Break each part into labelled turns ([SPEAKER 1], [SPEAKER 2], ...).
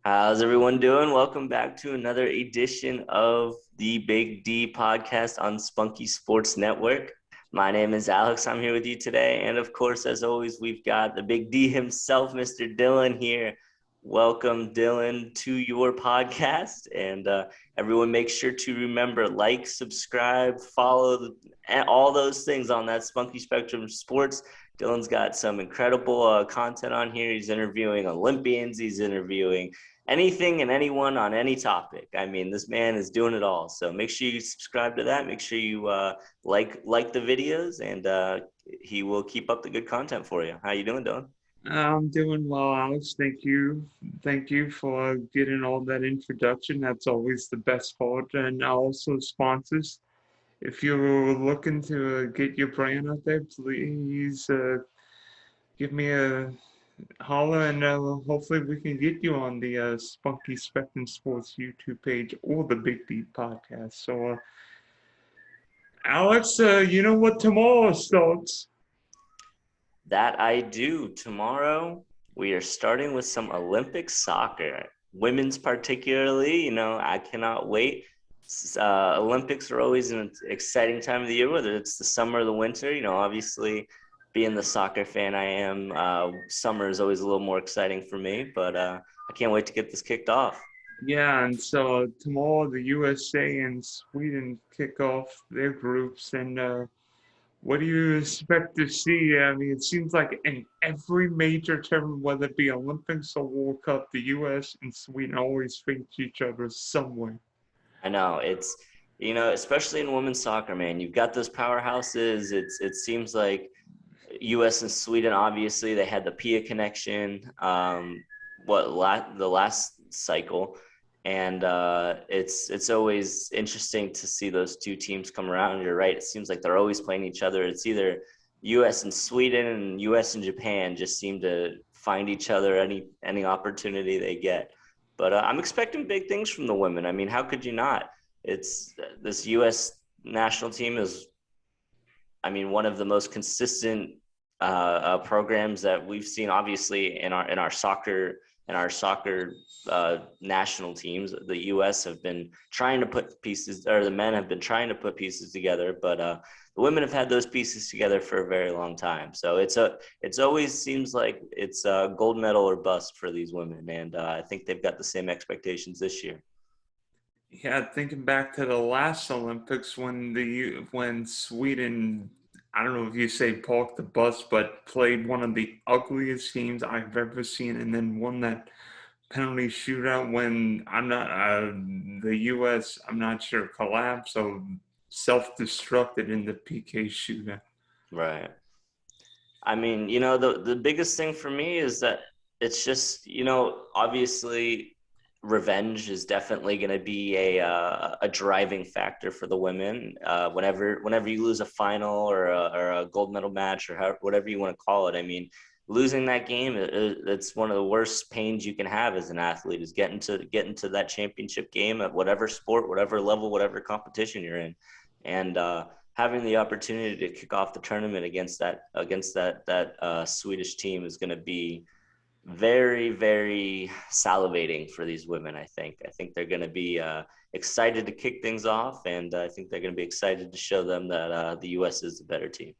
[SPEAKER 1] How's everyone doing? Welcome back to another edition of the Big D podcast on Spunky Sports Network. My name is Alex. I'm here with you today. And of course, as always, we've got the Big D himself, Mr. Dylan, here. Welcome, Dylan, to your podcast. And everyone, make sure to remember like, subscribe, follow, and all those things on that Spunky Spectrum Sports. Dylan's got some incredible content on here. He's interviewing Olympians, he's interviewing anything and anyone on any topic. I mean, this man is doing it all. So make sure you subscribe to that. Make sure you like the videos, and he will keep up the good content for you. How you doing, Dylan?
[SPEAKER 2] I'm doing well, Alex. Thank you. Thank you for getting all that introduction. That's always the best part. And also, sponsors, if you're looking to get your brand out there, please give me a holler and hopefully we can get you on the Spunky Spectrum Sports YouTube page or the Big Deep podcast. So, Alex, you know what tomorrow starts?
[SPEAKER 1] That I do. Tomorrow, we are starting with some Olympic soccer, women's particularly. I cannot wait. Olympics are always an exciting time of the year, whether it's the summer or the winter. Obviously, being the soccer fan I am, summer is always a little more exciting for me, but I can't wait to get this kicked off.
[SPEAKER 2] Yeah, and so tomorrow the USA and Sweden kick off their groups, and what do you expect to see? I mean, it seems like in every major tournament, whether it be Olympics or World Cup, the US and Sweden always face each other somewhere.
[SPEAKER 1] I know especially in women's soccer, man, you've got those powerhouses. It seems like U.S. and Sweden, obviously, they had the Pia connection. The last cycle, and it's always interesting to see those two teams come around. You're right; it seems like they're always playing each other. It's either U.S. and Sweden, and U.S. and Japan just seem to find each other any opportunity they get. But I'm expecting big things from the women. I mean, how could you not? It's this U.S. national team is, I mean, one of the most consistent programs that we've seen, obviously, in our soccer national teams. The U.S. have been trying to put pieces, or the men have been trying to put pieces together, but the women have had those pieces together for a very long time. So it's always seems like it's a gold medal or bust for these women, and I think they've got the same expectations this year.
[SPEAKER 2] Yeah, thinking back to the last Olympics when Sweden, I don't know if you say parked the bus, but played one of the ugliest teams I've ever seen, and then won that penalty shootout when the U.S. I'm not sure collapsed or self-destructed in the PK shootout.
[SPEAKER 1] Right. I mean, the biggest thing for me is that it's just, obviously revenge is definitely going to be a driving factor for the women. Whenever you lose a final or a gold medal match, or whatever you want to call it, I mean, losing that game, it's one of the worst pains you can have as an athlete, is getting to that championship game at whatever sport, whatever level, whatever competition you're in, and having the opportunity to kick off the tournament against that Swedish team is going to be very, very salivating for these women. I think they're going to be excited to kick things off, and I think they're going to be excited to show them that the U.S. is the better team.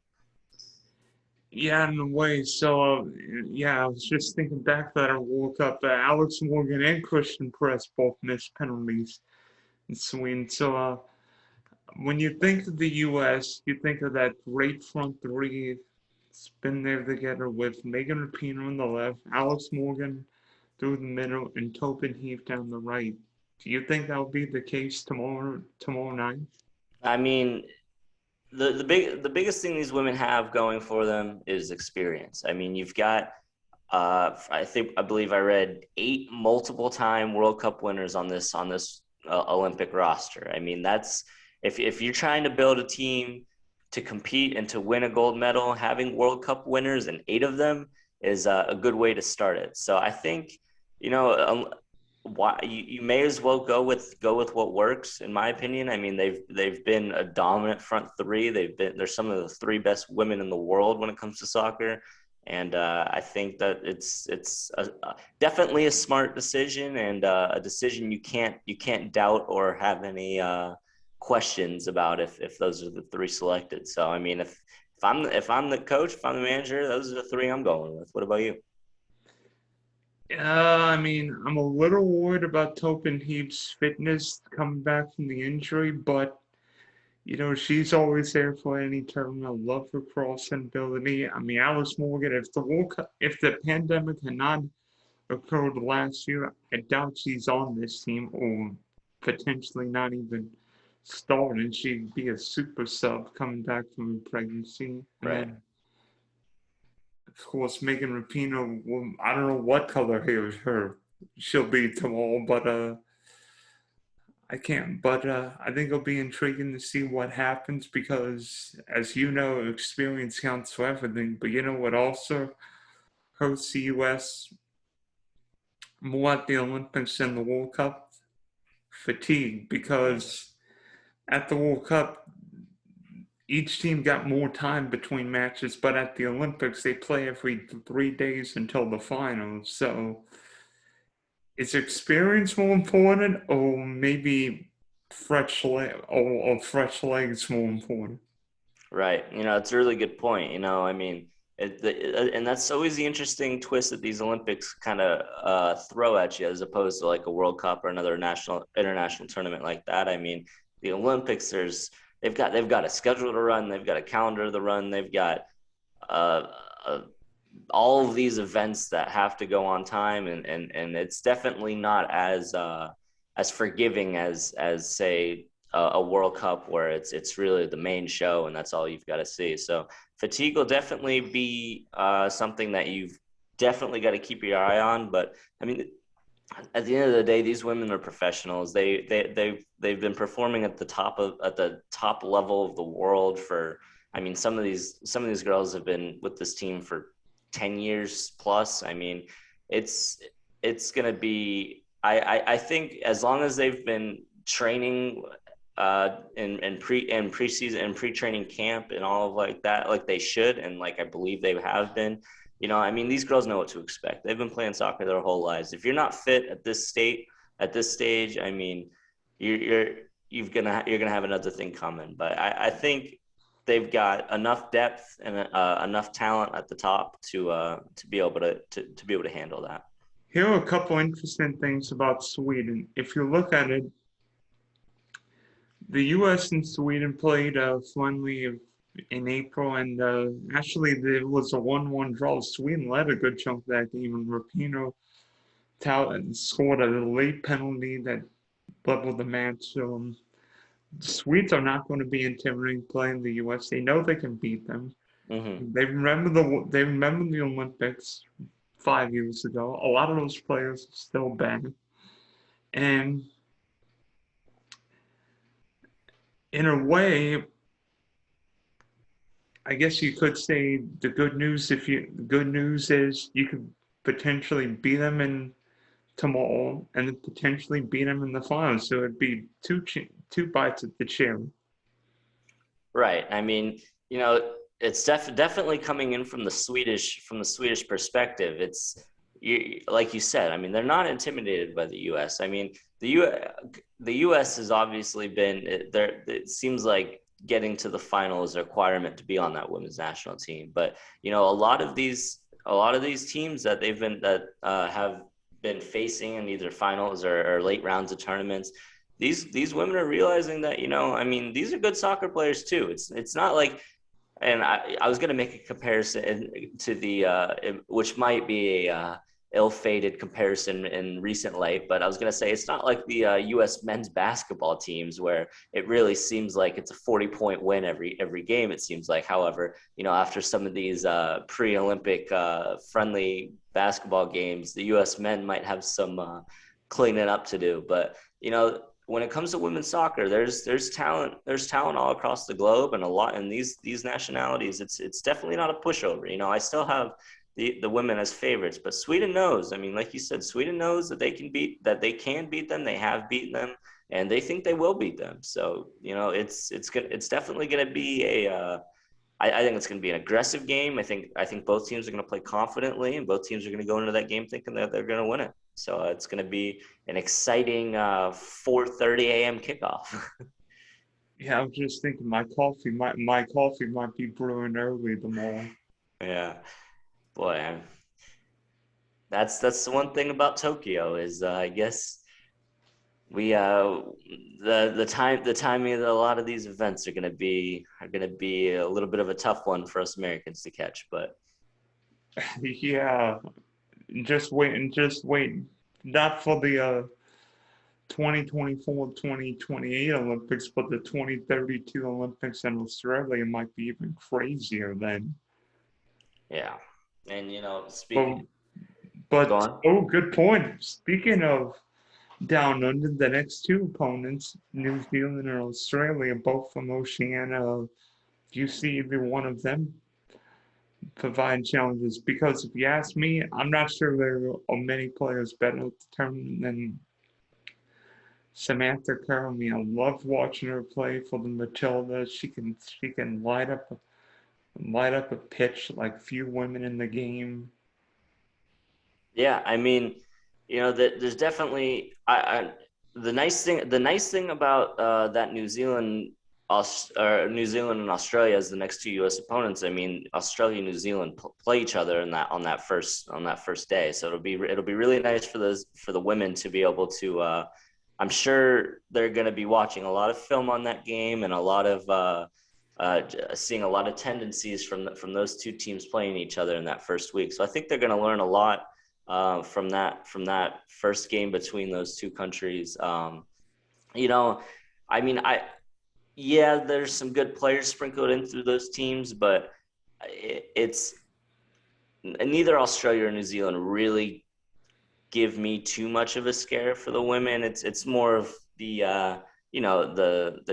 [SPEAKER 2] Yeah, in a way. So, yeah, I was just thinking back that I woke up. Alex Morgan and Christian Press both missed penalties in Sweden. So, when you think of the U.S., you think of that great front three. It's been there together with Megan Rapinoe on the left, Alex Morgan through the middle, and Tobin Heath down the right. Do you think that'll be the case tomorrow night?
[SPEAKER 1] I mean, the biggest thing these women have going for them is experience. I mean, you've got I believe I read 8 multiple time World Cup winners on this Olympic roster. I mean, that's if you're trying to build a team to compete and to win a gold medal, having World Cup winners and 8 of them is a good way to start it. So I think you know why you may as well go with what works, in my opinion. I mean, they've been a dominant front three. They're some of the 3 best women in the world when it comes to soccer. And I think that definitely a smart decision, and a decision you can't doubt or have any questions about if those are the three selected. So I mean, if I'm the coach, if I'm the manager, those are the three I'm going with. What about you?
[SPEAKER 2] I mean, I'm a little worried about Topin Heap's fitness coming back from the injury, but she's always there for any tournament. I love her crossing ability. I mean, Alice Morgan, if the pandemic had not occurred last year, I doubt she's on this team or potentially not even starting. She'd be a super sub coming back from pregnancy. And
[SPEAKER 1] Right.
[SPEAKER 2] then, of course, Megan Rapinoe, well, I don't know what color hair is her. She'll be tomorrow, but I can't. But I think it'll be intriguing to see what happens because, as you know, experience counts for everything. But you know what also hurts the U.S. more at the Olympics than the World Cup? Fatigue. Because at the World Cup, each team got more time between matches, but at the Olympics, they play every 3 days until the finals. So is experience more important, or maybe fresh legs more important?
[SPEAKER 1] Right. It's a really good point. I mean, and that's always the interesting twist that these Olympics kind of throw at you, as opposed to like a World Cup or another international tournament like that. I mean, the Olympics, they've got a schedule to run, they've got a calendar to run, they've got uh, uh, all of these events that have to go on time, and it's definitely not as forgiving as say a World Cup, where it's really the main show and that's all you've got to see. So fatigue will definitely be something that you've definitely got to keep your eye on. But I mean, at the end of the day, these women are professionals. They've been performing at the top level of the world for. I mean, some of these girls have been with this team for 10 years plus. I mean, it's it's gonna be. I think as long as they've been training in preseason and pre-training camp and all of like that, like they should, and like I believe they have been. I mean, these girls know what to expect. They've been playing soccer their whole lives. If you're not fit at this stage, I mean, you're you're gonna have another thing coming. But I think they've got enough depth and enough talent at the top to be able to be able to handle that.
[SPEAKER 2] Here are a couple interesting things about Sweden. If you look at it, the U.S. and Sweden played a friendly in April, and actually there was a 1-1 draw. Sweden led a good chunk of that game, and Rapinoe scored a late penalty that leveled the match. The Swedes are not going to be intimidating playing the U.S. They know they can beat them.
[SPEAKER 1] Hmm.
[SPEAKER 2] They remember the Olympics 5 years ago. A lot of those players are still back, and in a way, I guess you could say the good news is you could potentially beat them in tomorrow and then potentially beat them in the finals. So it'd be two bites at the cherry.
[SPEAKER 1] Right. I mean, it's definitely coming in from the Swedish perspective. Like you said. I mean, they're not intimidated by the U.S. I mean, the U.S. has obviously been there. It seems like getting to the final is a requirement to be on that women's national team. But a lot of these teams that have been facing in either finals or late rounds of tournaments, these women are realizing that I mean, these are good soccer players too. It's not like, and I was going to make a comparison to which might be a ill-fated comparison in recent life, but I was going to say it's not like the U.S. men's basketball teams where it really seems like it's a 40-point win every game. It seems like, however, after some of these pre-Olympic friendly basketball games, the U.S. men might have some cleaning up to do. But when it comes to women's soccer, there's talent all across the globe, and a lot in these nationalities. It's definitely not a pushover. I still have the women as favorites, but Sweden knows. I mean, like you said, Sweden knows that they can beat them. They have beaten them, and they think they will beat them. So it's definitely going to be I think it's going to be an aggressive game. I think both teams are going to play confidently, and both teams are going to go into that game thinking that they're going to win it. So it's going to be an exciting 4:30 a.m. kickoff.
[SPEAKER 2] Yeah, I was just thinking my coffee might be brewing early tomorrow.
[SPEAKER 1] Yeah, boy, that's the one thing about Tokyo is I guess we the timing of a lot of these events are gonna be a little bit of a tough one for us Americans to catch, but
[SPEAKER 2] Yeah, just wait. Not for the 2024-2028 Olympics, but the 2032 Olympics in Australia might be even crazier then.
[SPEAKER 1] yeah. And
[SPEAKER 2] But
[SPEAKER 1] speaking, go
[SPEAKER 2] but
[SPEAKER 1] on.
[SPEAKER 2] oh, good point. Speaking of down under, the next two opponents, New Zealand and Australia, both from Oceania. Do you see either one of them provide challenges? Because if you ask me, I'm not sure there are many players better at the tournament than Samantha Kerr. I mean, I love watching her play for the Matildas. She can light up a pitch like few women in the game.
[SPEAKER 1] Yeah, I mean, that there's definitely the nice thing about that New Zealand and Australia as the next two U.S. opponents. I mean, Australia and New Zealand play each other in that on that first day, so it'll be really nice for the women to be able to. I'm sure they're going to be watching a lot of film on that game and a lot of seeing a lot of tendencies from those two teams playing each other in that first week. So I think they're going to learn a lot from that first game between those two countries. You know, I mean, yeah, there's some good players sprinkled in through those teams, but it's neither Australia or New Zealand really give me too much of a scare for the women. It's more of the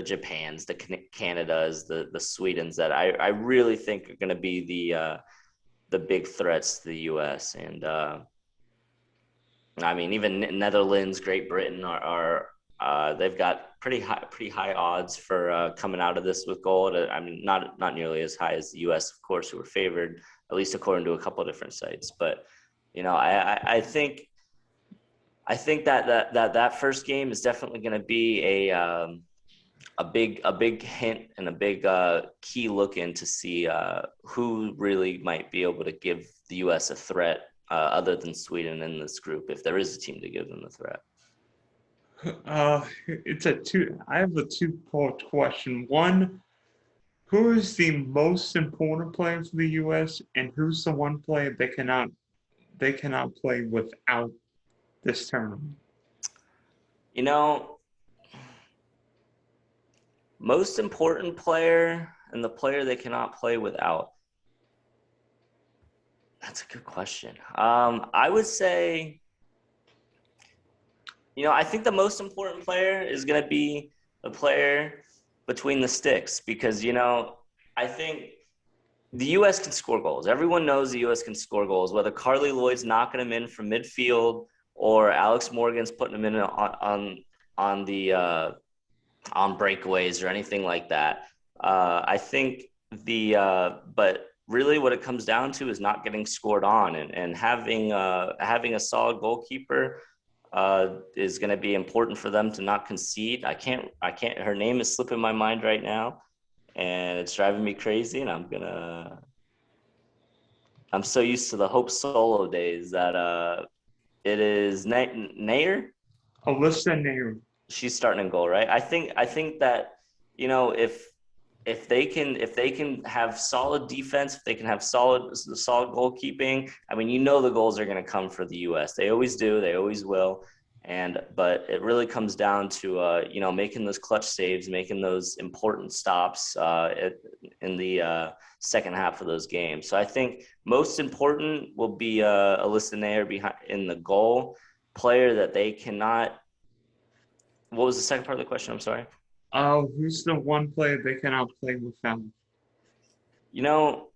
[SPEAKER 1] Japans, the Canadas, the Swedens that I really think are going to be the big threats to the U.S. And I mean, even Netherlands, Great Britain are they've got pretty high odds for coming out of this with gold. I mean, not nearly as high as the U.S. of course, who were favored at least according to a couple of different sites. But I think that first game is definitely going to be a big hint and a big key look in to see who really might be able to give the U.S. a threat other than Sweden in this group, if there is a team to give them a threat.
[SPEAKER 2] I have a two-part question. One, who is the most important player for the U.S. and who's the one player they cannot play without this tournament?
[SPEAKER 1] You know, most important player and the player they cannot play without. That's a good question. I would say, I think the most important player is going to be the player between the sticks because, I think the U.S. can score goals. Everyone knows the U.S. can score goals, whether Carly Lloyd's knocking them in from midfield or Alex Morgan's putting them in on breakaways or anything like that. I think but really what it comes down to is not getting scored on and having a solid goalkeeper is going to be important for them to not concede. Her name is slipping my mind right now and it's driving me crazy. And I'm so used to the Hope Solo days that it is Nair.
[SPEAKER 2] Alyssa Nair.
[SPEAKER 1] She's starting in goal, right? I think that if they can have solid defense, if they can have solid goalkeeping, I mean, the goals are going to come for the U.S. They always do, they always will, but it really comes down to making those clutch saves, making those important stops in the second half of those games. So I think most important will be Alyssa Nair behind in the goal, player that they cannot. What was the second part of the question? I'm sorry.
[SPEAKER 2] Who's the one player they cannot play without?
[SPEAKER 1] You know,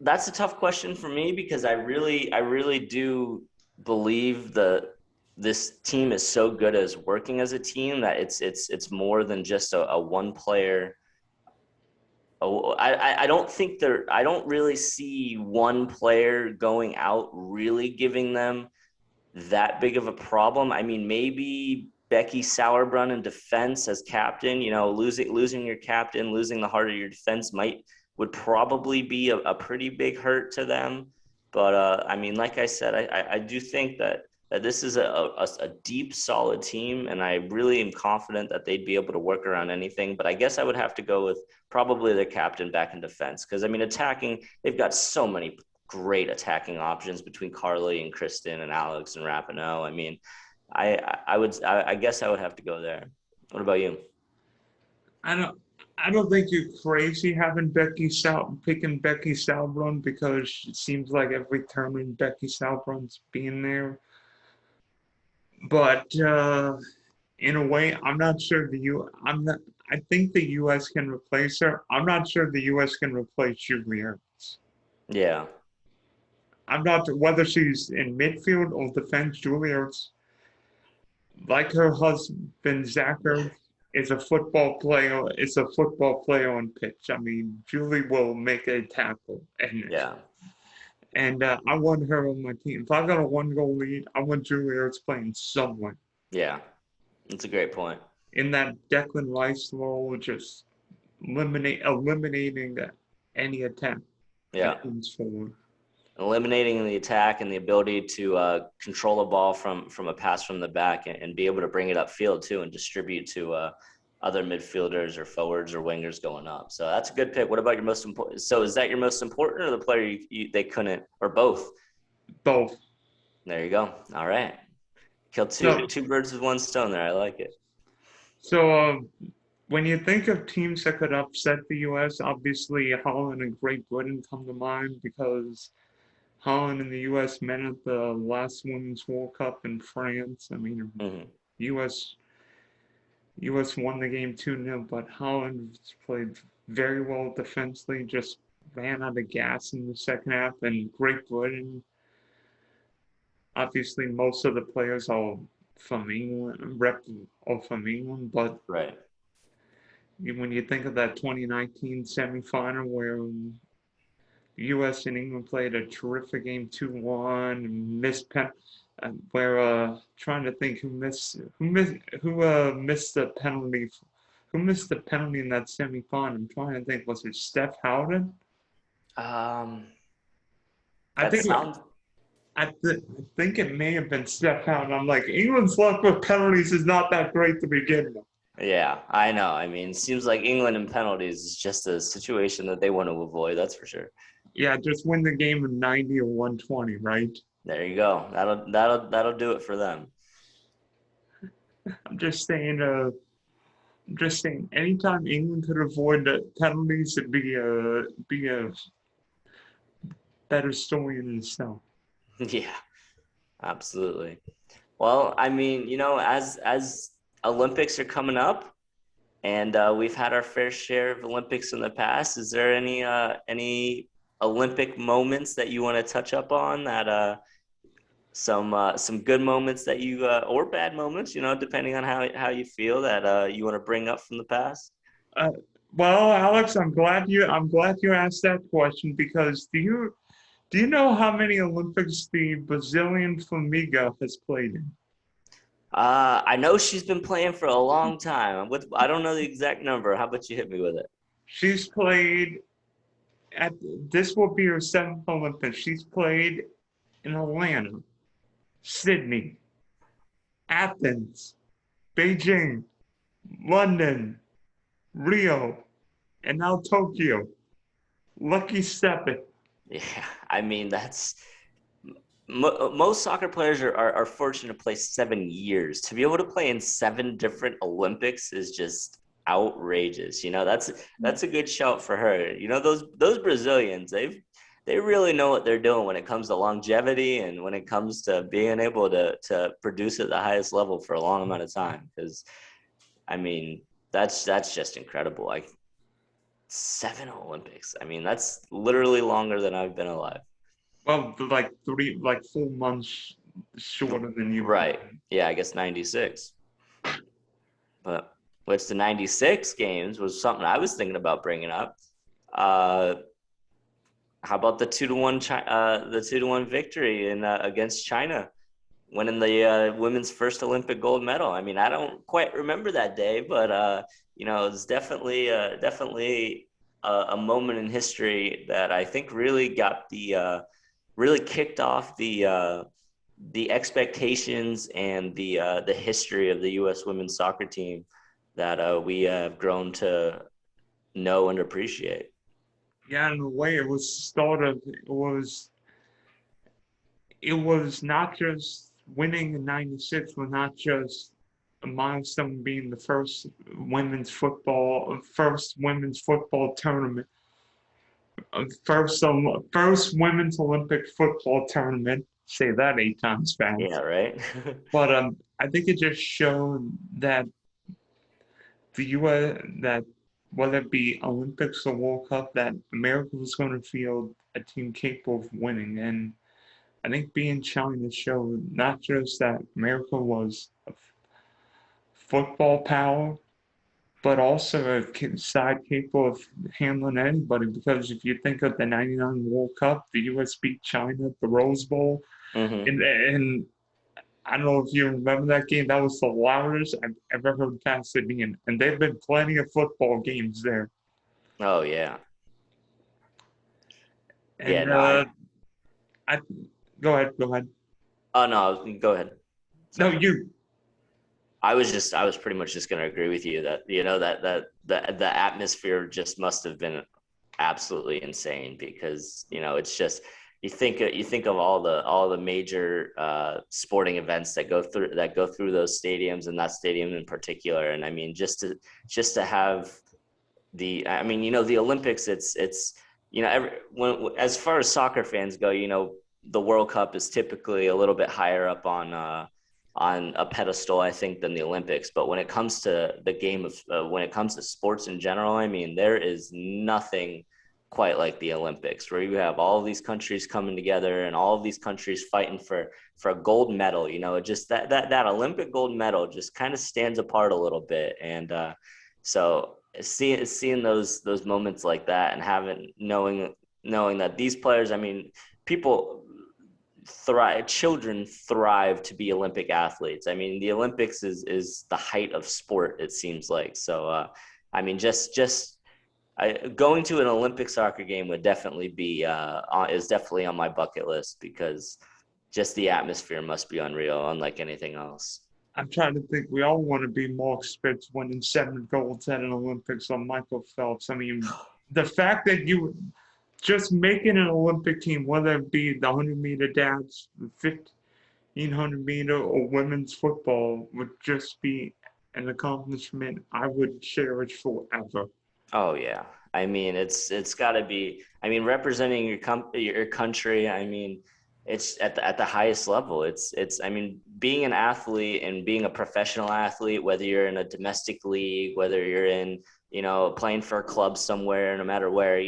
[SPEAKER 1] that's a tough question for me because I really do believe that this team is so good as working as a team that it's more than just a one player Oh, I don't think I don't really see one player going out really giving them that big of a problem. I mean, maybe Becky Sauerbrunn in defense as captain, losing your captain, losing the heart of your defense would probably be a pretty big hurt to them. But I mean, like I said, I do think that this is a deep, solid team, and I really am confident that they'd be able to work around anything. But I guess I would have to go with probably their captain back in defense because I mean, attacking, they've got so many great attacking options between Carly and Kristen and Alex and Rapinoe. I mean, I guess I would have to go there. What about you?
[SPEAKER 2] I don't I don't think you're crazy having picking Becky Sauerbrunn because it seems like every tournament Becky Sauerbrunn's been there. But in a way, I'm not sure the U. I'm not. I think the U.S. can replace her. I'm not sure the U.S. can replace Julie Ertz.
[SPEAKER 1] Yeah,
[SPEAKER 2] I'm not whether she's in midfield or defense. Julie Ertz, like her husband Zach Ertz, is a football player. Is a football player on pitch. I mean, Julie will make a tackle,
[SPEAKER 1] yeah,
[SPEAKER 2] and I want her on my team. If I got a 1 goal lead, I want Julie Ertz playing somewhere
[SPEAKER 1] yeah. That's a great point.
[SPEAKER 2] in that Declan Rice role, just eliminating any attack
[SPEAKER 1] Yeah,
[SPEAKER 2] that comes forward.
[SPEAKER 1] eliminating the attack and the ability to control a ball from a pass from the back and be able to bring it upfield too and distribute to other midfielders or forwards or wingers going up. So that's a good pick. What about your most important? So is that your most important or the player they couldn't or both?
[SPEAKER 2] Both.
[SPEAKER 1] There you go. All right. Kill
[SPEAKER 2] So,
[SPEAKER 1] two birds with one stone there. I like it.
[SPEAKER 2] so when you think of teams that could upset the U.S., obviously Holland and Great Britain come to mind because Holland and the U.S. met at the last Women's World Cup in France. I mean,
[SPEAKER 1] Hmm.
[SPEAKER 2] U.S. U.S. won the game 2-0, but Holland played very well defensively, just ran out of gas in the second half. And Great Britain, obviously, most of the players are from England, from England. But
[SPEAKER 1] Right.
[SPEAKER 2] when you think of that 2019 semifinal where the U.S. and England played a terrific game 2-1, missed pen, where trying to think who missed the penalty. Who missed the penalty in that semifinal? I'm trying to think. Was it Steph Howden?
[SPEAKER 1] Um,
[SPEAKER 2] I
[SPEAKER 1] that
[SPEAKER 2] think
[SPEAKER 1] sounds.
[SPEAKER 2] I think it may have been Steph Howden. I'm like, England's luck with penalties is not that great to begin with.
[SPEAKER 1] Yeah, I know. I mean, it seems like England and penalties is just a situation that they want to avoid. That's for sure.
[SPEAKER 2] Yeah, just win the game in 90 or 120, right?
[SPEAKER 1] There you go. That'll do it for them.
[SPEAKER 2] I'm just saying. I'm just saying. Anytime England could avoid the penalties, it'd be a better story in itself.
[SPEAKER 1] Yeah, absolutely. Well, I mean, as Olympics are coming up, and we've had our fair share of Olympics in the past. Is there any Olympic moments that you want to touch up on that some good moments that you or bad moments, depending on how you feel that you want to bring up from the past?
[SPEAKER 2] Uh, well, Alex, I'm glad you asked that question because do you know how many Olympics the Brazilian Flamiga has played in?
[SPEAKER 1] I know she's been playing for a long time. I don't know the exact number. How about you hit me with it?
[SPEAKER 2] She's played at this will be her seventh Olympics. She's played in Atlanta, Sydney, Athens, Beijing, London, Rio, and now Tokyo. Lucky stepping.
[SPEAKER 1] Yeah, I mean that's most soccer players are fortunate to play 7 years. To be able to play in seven different Olympics is just outrageous. That's a good shout for her. Those Brazilians, they really know what they're doing when it comes to longevity and when it comes to being able to produce at the highest level for a long amount of time. Because I mean, that's just incredible. Like 7 Olympics. I mean, that's literally longer than I've been alive.
[SPEAKER 2] Well, like 4 months shorter than you.
[SPEAKER 1] Right. Yeah, I guess 96. But which the 96 games was something I was thinking about bringing up. Uh, how about the 2-1 victory against China, winning the women's first Olympic gold medal? I mean, I don't quite remember that day, but it's definitely a moment in history that I think really got really kicked off the expectations and the history of the U.S. women's soccer team that we have grown to know and appreciate.
[SPEAKER 2] Yeah, in a way, it was the start of it was not just winning in '96 was not just a milestone being the first women's football tournament, first women's Olympic football tournament. Say that 8 times
[SPEAKER 1] Yeah,
[SPEAKER 2] fast.
[SPEAKER 1] right.
[SPEAKER 2] But I think it just showed that the U.S. that whether it be Olympics or World Cup, that America was going to field a team capable of winning. And I think being China showed not just that America was a football power, but also a side capable of handling anybody. Because if you think of the '99 World Cup, the U.S. beat China at the Rose Bowl,
[SPEAKER 1] Hmm.
[SPEAKER 2] and I don't know if you remember that game. That was the loudest I've ever heard Pasadena, and there've been plenty of football games there.
[SPEAKER 1] Oh yeah, yeah.
[SPEAKER 2] And
[SPEAKER 1] No,
[SPEAKER 2] I go ahead, go ahead.
[SPEAKER 1] oh no, go ahead.
[SPEAKER 2] No,
[SPEAKER 1] Sorry.
[SPEAKER 2] you.
[SPEAKER 1] I was pretty much just going to agree with you that the atmosphere just must have been absolutely insane because it's just you think of all the major sporting events that go through those stadiums and that stadium in particular, and I mean just to have the Olympics, it's as far as soccer fans go, the World Cup is typically a little bit higher up on a pedestal, I think, than the Olympics. But when it comes to the game of when it comes to sports in general, I mean, there is nothing quite like the Olympics, where you have all of these countries coming together and all of these countries fighting for a gold medal. Just that Olympic gold medal just kind of stands apart a little bit, and so seeing those moments like that and having knowing that these players, I mean, people thrive, children thrive to be Olympic athletes. I mean, the Olympics is the height of sport, it seems like. So I mean, going to an Olympic soccer game would definitely be is definitely on my bucket list because just the atmosphere must be unreal, unlike anything else.
[SPEAKER 2] I'm trying to think. We all want to be Mark Spitz winning 7 golds at an Olympics or Michael Phelps. I mean, the fact that you just making an Olympic team, whether it be the 100-meter dash, the 1500-meter, or women's football, would just be an accomplishment I would cherish forever.
[SPEAKER 1] Oh yeah. I mean, it's got to be. I mean, representing your country. I mean, it's at the highest level. It's. I mean, being an athlete and being a professional athlete, whether you're in a domestic league, whether you're in playing for a club somewhere, no matter where,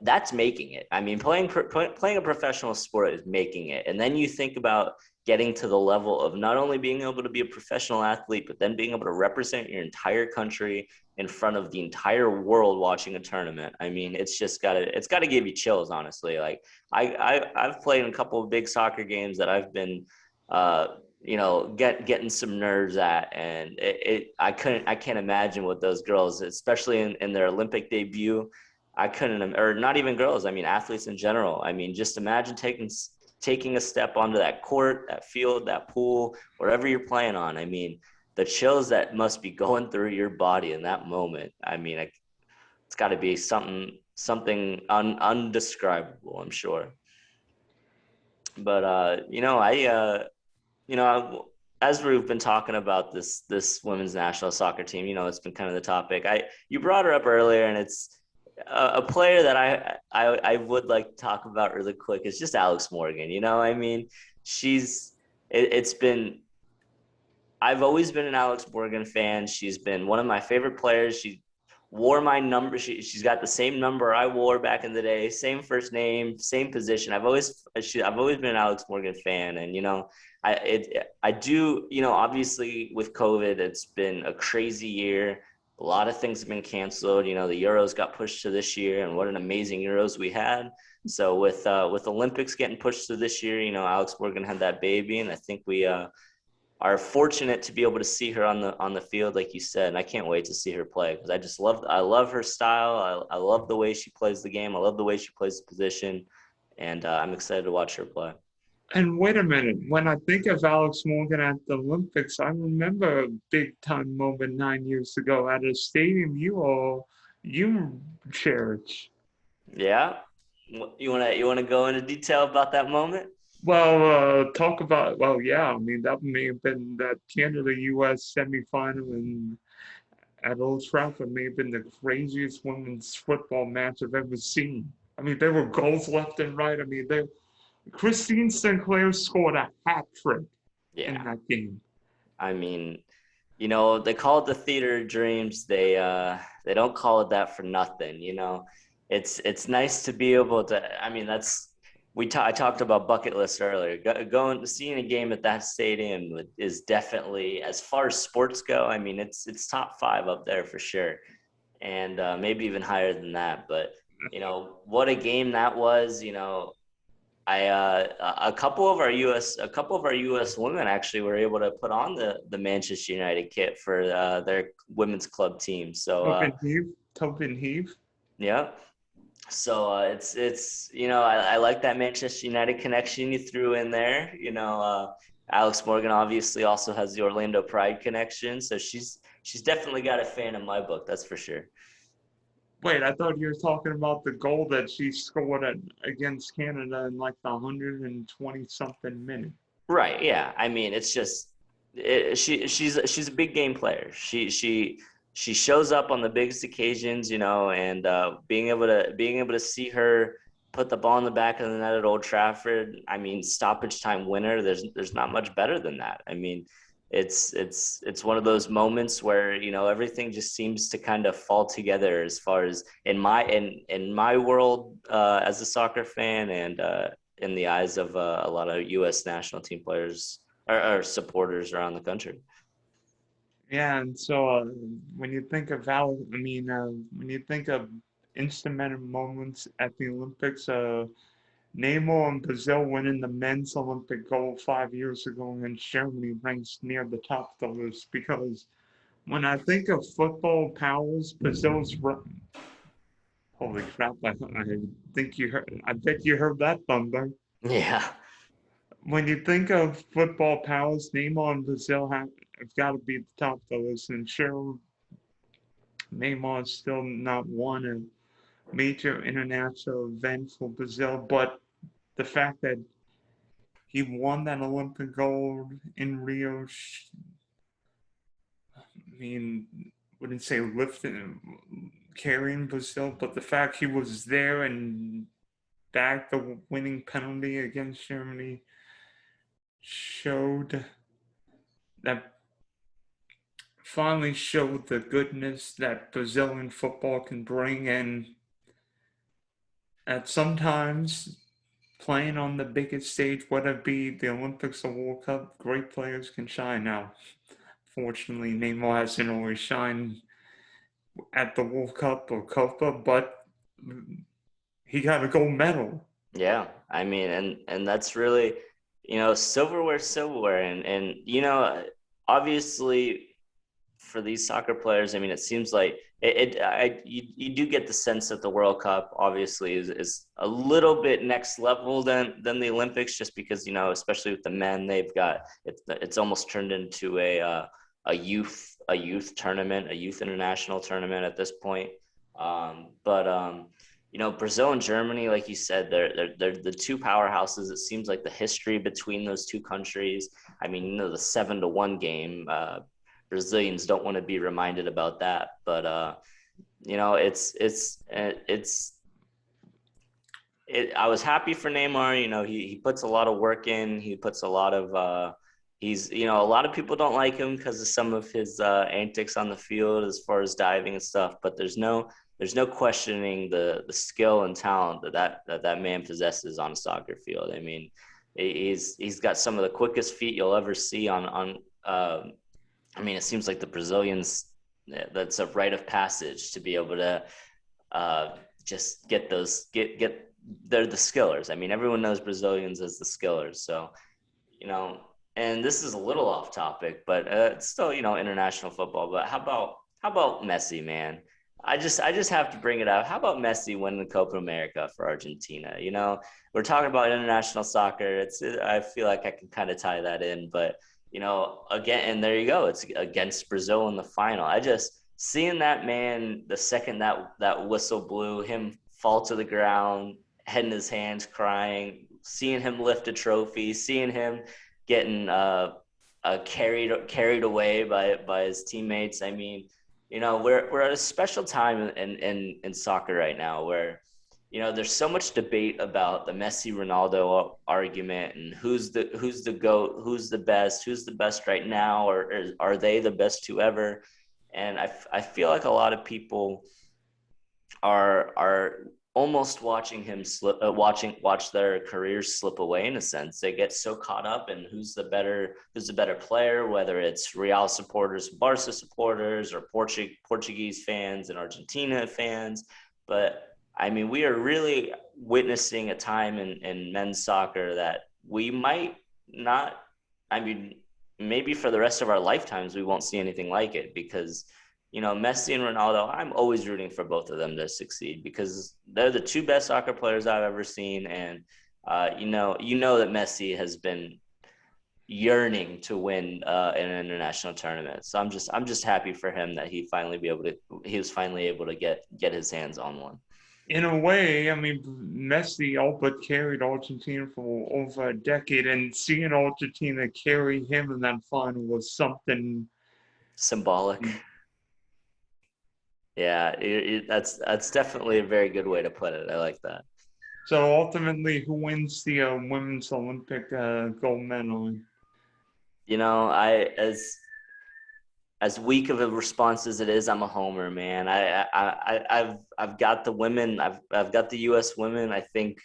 [SPEAKER 1] that's making it. I mean, playing a professional sport is making it, and then you think about getting to the level of not only being able to be a professional athlete, but then being able to represent your entire country in front of the entire world watching a tournament. I mean, it's gotta give you chills, honestly. Like I've played in a couple of big soccer games that I've been getting some nerves at, and I can't imagine what those girls, especially in their Olympic debut. I couldn't, or not even girls. I mean, athletes in general. I mean, just imagine taking a step onto that court, that field, that pool, wherever you're playing on. I mean, the chills that must be going through your body in that moment. I mean, it's got to be something undescribable, I'm sure. But as we've been talking about this women's national soccer team, it's been kind of the topic. You brought her up earlier, and it's a player that I would like to talk about really quick. It's just Alex Morgan. I mean, she's it's been I've always been an Alex Morgan fan. She's been one of my favorite players. She wore my number. She's got the same number I wore back in the day, same first name, same position. I've always been an Alex Morgan fan, and I do. Obviously with COVID, it's been a crazy year. A lot of things have been canceled. You know, the Euros got pushed to this year, and what an amazing Euros we had. So with Olympics getting pushed to this year, you know, Alex Morgan had that baby, and I think we are fortunate to be able to see her on the field, like you said. And I can't wait to see her play because I love her style. I love the way she plays the game. I love the way she plays the position, and I'm excited to watch her play.
[SPEAKER 2] And wait a minute, when I think of Alex Morgan at the Olympics, I remember a big time moment 9 years ago at a stadium you shared.
[SPEAKER 1] Yeah, you wanna go into detail about that moment?
[SPEAKER 2] Well, talk about, well, yeah, I mean, that may have been that Canada-US semifinal and at Old Trafford may have been the craziest women's football match I've ever seen. I mean, there were goals left and right. I mean, Christine Sinclair scored a hat trick in
[SPEAKER 1] Yeah,
[SPEAKER 2] that game.
[SPEAKER 1] I mean, you know, they call it the theater of dreams. They don't call it that for nothing. You know, it's nice to be able to. I mean, I talked about bucket list earlier. Going seeing a game at that stadium is definitely, as far as sports go. I mean, it's top five up there for sure, and maybe even higher than that. But you know, what a game that was. You know, a couple of our U.S. women actually were able to put on the Manchester United kit for their women's club team. So
[SPEAKER 2] Tobin Heath.
[SPEAKER 1] yeah, so it's you know I like that Manchester United connection you threw in there. You know, Alex Morgan obviously also has the Orlando Pride connection, so she's definitely got a fan in my book. That's for sure.
[SPEAKER 2] Wait, I thought you were talking about the goal that she scored against Canada in like the 120 something minute.
[SPEAKER 1] Right. Yeah. I mean, it's just she's a big game player. She shows up on the biggest occasions, you know, and being able to see her put the ball in the back of the net at Old Trafford. I mean, stoppage time winner. There's not much better than that. I mean, it's one of those moments where you know everything just seems to kind of fall together as far as in my world as a soccer fan and in the eyes of a lot of U.S. national team players or supporters around the country.
[SPEAKER 2] Yeah, and so when you think of when you think of instrumental moments at the Olympics, Neymar and Brazil winning the men's Olympic gold 5 years ago against Germany ranks near the top of the list because when I think of football powers, holy crap! I bet you heard that thunder.
[SPEAKER 1] Yeah,
[SPEAKER 2] When you think of football powers, Neymar and Brazil have got to be at the top of the list. And sure, Neymar's still not won a major international event for Brazil, but the fact that he won that Olympic gold in Rio, I mean, wouldn't say lifting, carrying Brazil, but the fact he was there and backed the winning penalty against Germany showed that finally showed the goodness that Brazilian football can bring, and that sometimes playing on the biggest stage, whether it be the Olympics or World Cup, great players can shine. Now, fortunately, Neymar hasn't always shined at the World Cup or Copa, but he got a gold medal.
[SPEAKER 1] yeah. I mean, and that's really, you know, silverware, and you know, obviously for these soccer players, I mean, it seems like you do get the sense that the World Cup obviously is a little bit next level than the Olympics, just because you know, especially with the men, they've got it's almost turned into a youth tournament, a youth international tournament at this point. But you know, Brazil and Germany, like you said, they're the two powerhouses. It seems like the history between those two countries. I mean, you know, the 7-1 game. Brazilians don't want to be reminded about that, but you know, I was happy for Neymar. You know, he puts a lot of work in. He puts a lot of he's you know a lot of people don't like him because of some of his antics on the field as far as diving and stuff. But there's no questioning the skill and talent that man possesses on a soccer field. I mean, he's got some of the quickest feet you'll ever see on. I mean, it seems like the Brazilians that's a rite of passage to be able to just get those get they're the skillers. I mean, everyone knows Brazilians as the skillers, so you know. And this is a little off topic, but it's still international football. But how about Messi, man? I just have to bring it up. How about Messi winning the Copa America for Argentina? We're talking about international soccer. I feel like I can kind of tie that in, but again, and there you go. It's against Brazil in the final. I just seeing that man the second that whistle blew, him fall to the ground, head in his hands, crying, seeing him lift a trophy, seeing him getting carried away by his teammates. I mean, we're at a special time in soccer right now where there's so much debate about the Messi Ronaldo argument and who's the GOAT, who's the best right now, or are they the best two ever? And I feel like a lot of people are almost watching him watch their careers slip away in a sense. They get so caught up in who's the better player, whether it's Real supporters, Barca supporters, or Portuguese fans and Argentina fans. But I mean, we are really witnessing a time in men's soccer that we might not, I mean, maybe for the rest of our lifetimes, we won't see anything like it because, Messi and Ronaldo, I'm always rooting for both of them to succeed because they're the two best soccer players I've ever seen. And, that Messi has been yearning to win an international tournament. So I'm just happy for him that he was finally able to get his hands on one.
[SPEAKER 2] In a way, I mean, Messi all but carried Argentina for over a decade, and seeing Argentina carry him in that final was something
[SPEAKER 1] Symbolic. Yeah, that's definitely a very good way to put it. I like that.
[SPEAKER 2] So ultimately, who wins the women's Olympic gold medal?
[SPEAKER 1] I as weak of a response as it is, I'm a homer, man. I've got the women. I've got the U.S. women. I think,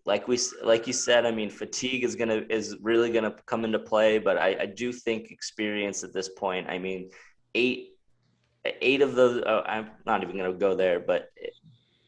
[SPEAKER 1] like you said. I mean, fatigue is really gonna come into play, but I do think experience at this point. I mean, eight of those. I'm not even gonna go there, but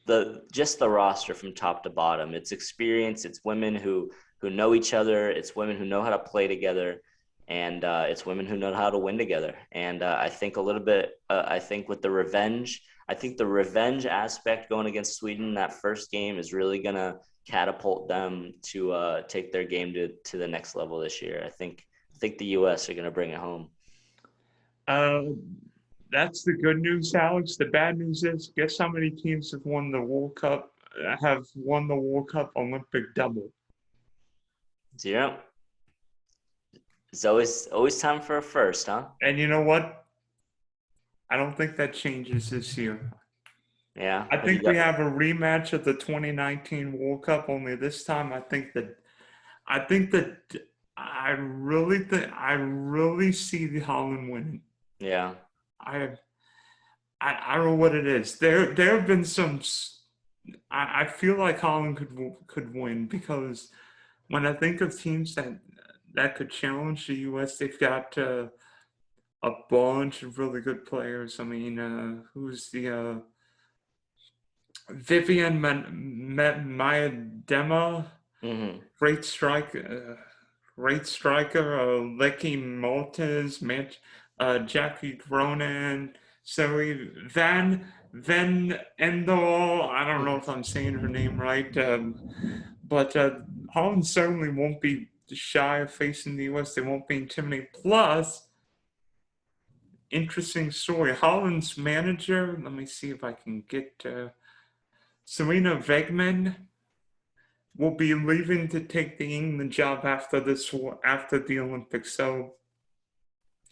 [SPEAKER 1] the roster from top to bottom. It's experience. It's women who know each other. It's women who know how to play together, and it's women who know how to win together. And I think a little bit. I think with the revenge. I think the revenge aspect going against Sweden in that first game is really gonna catapult them to take their game to the next level this year. I think the U.S. are gonna bring it home.
[SPEAKER 2] Uh, that's the good news, Alex. The bad news is, guess how many teams have won the World Cup? Have won the World Cup Olympic double.
[SPEAKER 1] 0. It's always time for a first, huh?
[SPEAKER 2] And you know what? I don't think that changes this year.
[SPEAKER 1] Yeah.
[SPEAKER 2] I
[SPEAKER 1] What do you
[SPEAKER 2] think we
[SPEAKER 1] got?
[SPEAKER 2] have a rematch of the 2019 World Cup. Only this time, I think that I really see the Holland winning.
[SPEAKER 1] Yeah.
[SPEAKER 2] I I don't know what it is. There have been some. I feel like Holland could win because when I think of teams that could challenge the U.S., they've got a bunch of really good players. I mean, who's the Vivian Maidema,
[SPEAKER 1] Hmm.
[SPEAKER 2] great striker, Lecky Maltez, Jackie Cronin, Zoe Van Endel. I don't know if I'm saying her name right, but Holland certainly won't be shy of facing the U.S. They won't be intimidated. Plus, interesting story. Holland's manager. Let me see if I can get Serena Wegman will be leaving to take the England job after the Olympics. So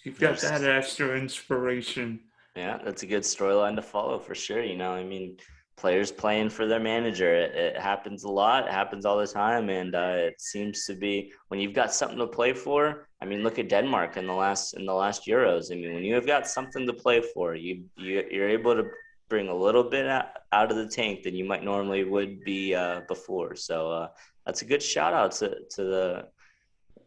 [SPEAKER 2] you've got that
[SPEAKER 1] There's
[SPEAKER 2] extra inspiration.
[SPEAKER 1] Yeah, that's a good storyline to follow for sure. I mean, players playing for their manager. It happens a lot. It happens all the time, and it seems to be when you've got something to play for. I mean, look at Denmark in the last Euros. I mean, when you have got something to play for, you're able to bring a little bit out of the tank than you might normally would be before. So that's a good shout out to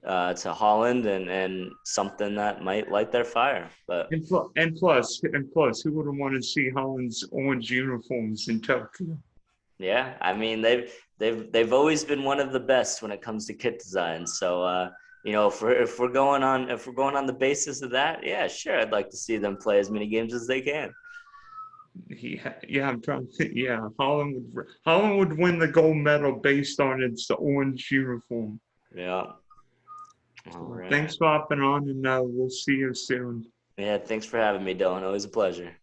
[SPEAKER 1] to Holland and something that might light their fire. But
[SPEAKER 2] And plus, who wouldn't want to see Holland's orange uniforms in Tokyo?
[SPEAKER 1] yeah, I mean they've always been one of the best when it comes to kit design. So if we're going on the basis of that, yeah, sure, I'd like to see them play as many games as they can.
[SPEAKER 2] Yeah, I'm trying to think. Yeah, Holland would win the gold medal based on its orange uniform.
[SPEAKER 1] Yeah. All
[SPEAKER 2] So
[SPEAKER 1] right.
[SPEAKER 2] thanks for hopping on, and we'll see you soon.
[SPEAKER 1] Yeah, thanks for having me, Dylan. Always a pleasure.